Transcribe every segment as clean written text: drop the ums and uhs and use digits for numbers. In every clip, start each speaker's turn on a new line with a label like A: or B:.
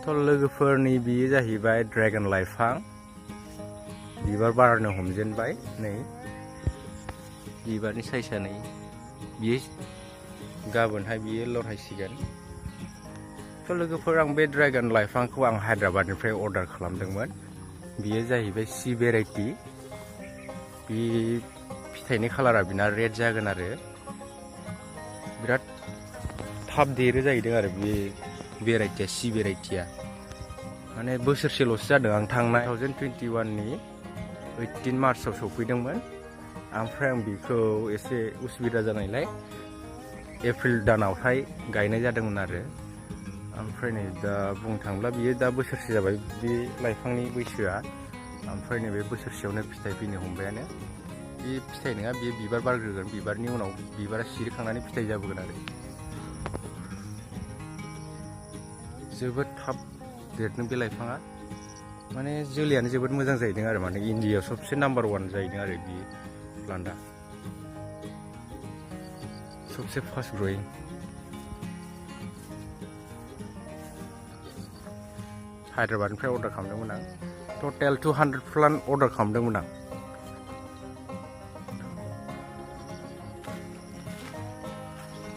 A: थ' लोगोफोरनि बियो जाहैबाय ड्रेगन लाइफां बिबार बारनो हमजेनबाय नै बिबारनि साइजआ नै बियो गाबोनहाय बियो लरहायसिगोन। थ' लोगोफोर आं बे ड्रेगन लाइफांखौ आं हायद्राबादनिफ्राय अर्डार खालामदोंमोन। बियो जाहैबाय सि भेराइटि। बे फिथाइनि कालारा बिना रेड जागोन आरो बिराद थाब देरो जाहैदों आरो बे भेराइटिया सि भेराइटिया माने बोसोरसेल'सो जादों। आं थांनाय 2021नि 18 मार्चआव सफैदोंमोन। ओमफ्राय आं बेखौ एसे उसुबिदा जानायलाय एप्रिल दानावहाय गायनाय जादोंमोन आरो ओमफ्राय नै दा बुंनो थाङोब्ला बियो दा बोसोरसे जाबाय बे लाइफांनि बैसोआ। ओमफ्राय नैबे बोसोरसेयावनो फिथाइ फैनो हमबायानो। बे फिथाइ नङा, बेयो बिबार बारग्रोगोन। बिबारनि उनाव बिबारा सिरिखांनानै फिथाइ जाबोगोन आरो जोबोद थाब देरदों बे लाइफाङा। माने जोलैयानो जोबोद मोजां जाहैदों आरो माने इन्डियायाव सबसे नाम्बार 1 जाहैदों आरो बे प्लान्टआ सबसे फास्ट ग्रयिं। हायद्राबादनिफ्राय अर्डार खालामदोंमोन आं। टटेल 200 प्लान्ट अर्डार खालामदोंमोन आं।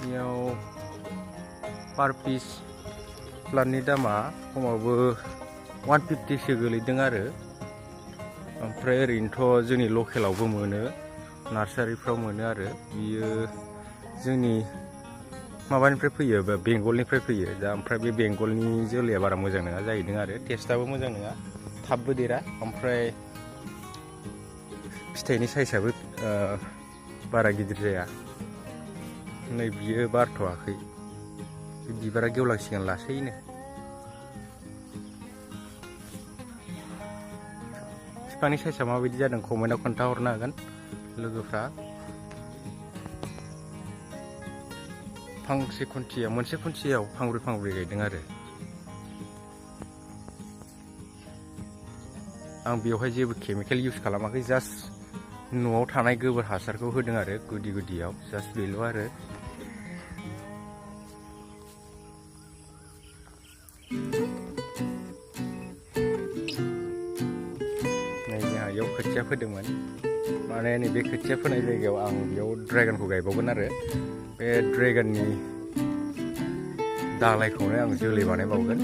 A: बेयाव पार पिस प्लान्टनि दामा खमावबो 150सो गोलैदों आरो ओमफ्राय ओरैनोथ' जोंनि लकेलावबो मोनो, नार्सारिफ्राव मोनो आरो बियो जोंनि माबानिफ्राय फैयो, बेंगलनिफ्राय फैयो। दा ओमफ्राय बे बेंगलनि जोलैया बारा मोजां नङा जाहैदों आरो टेस्टआबो मोजां नङा, थाबबो देरा। ओमफ्राय फिथाइनि साइजआबो बारा गिदिर जाया। नै बियो बारथ'वाखै, बिबारा गेवलांसिगोन लासैनो। बिफांनि साइजआ माबायदि जादों कमेन्टआव खोन्थाहरनो हागोन लोगोफ्रा। फांसे खुन्थिया, मोनसे खुन्थियाव फांब्रै गायदों आरो आं बेवहाय जेबो केमिकेल इउज खालामाखै, जास्ट न'आव थानाय गोबोर हासारखौ होदों आरो गुदि गुदियाव, जास्ट बेल' आरो। नै जोंहा बेयाव खोथिया फोदोंमोन, माने नैबे खोथिया फोनाय जायगायाव आं बेयाव ड्रेगनखौ गायबावगोन आरो बे ड्रेगननि दालायखौनो आं जोलै बानायबावगोन।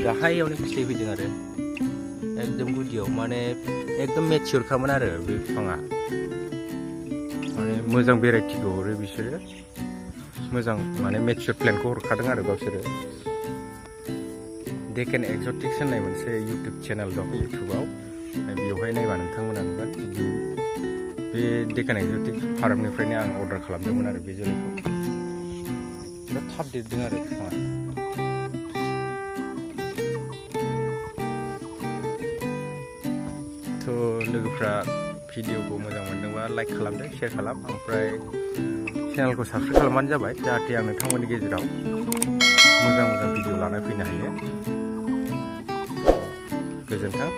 A: गाहायावनो फिथाइ फैदों आरो एकदम गुदियाव, माने एकदम मेचियरखामोन आरो बे बिफाङा। माने मोजां भेराइटिखौ हरो बिसोरो, मोजां माने मेचियर प्लेन्टखौ हरखादों आरो गावसोरो। डेकेन एक्जटिक्स होननाय मोनसे इउटुब चेनेल दं, इउटुबाव बेवहाय नायबा नोंथांमोना नुगोन। बे डेकेन एक्जटिक्स फार्मनिफ्रायनो आं अर्डार खालामदोंमोन आरो बे जोलैखौ। बिराद थाब देरदों आरो बिफाङा। लोगोफ्रा भिडिअखौ मोजां मोनदोंबा लाइक खालामदो, शेयार खालाम, ओमफ्राय चेनेलखौ साबस्क्राइब खालामबानो जाबाय, जाहाथे आं नोंथांमोननि गेजेराव मोजां भिडिअ लाना फैनो हायो। गोजोन्थों।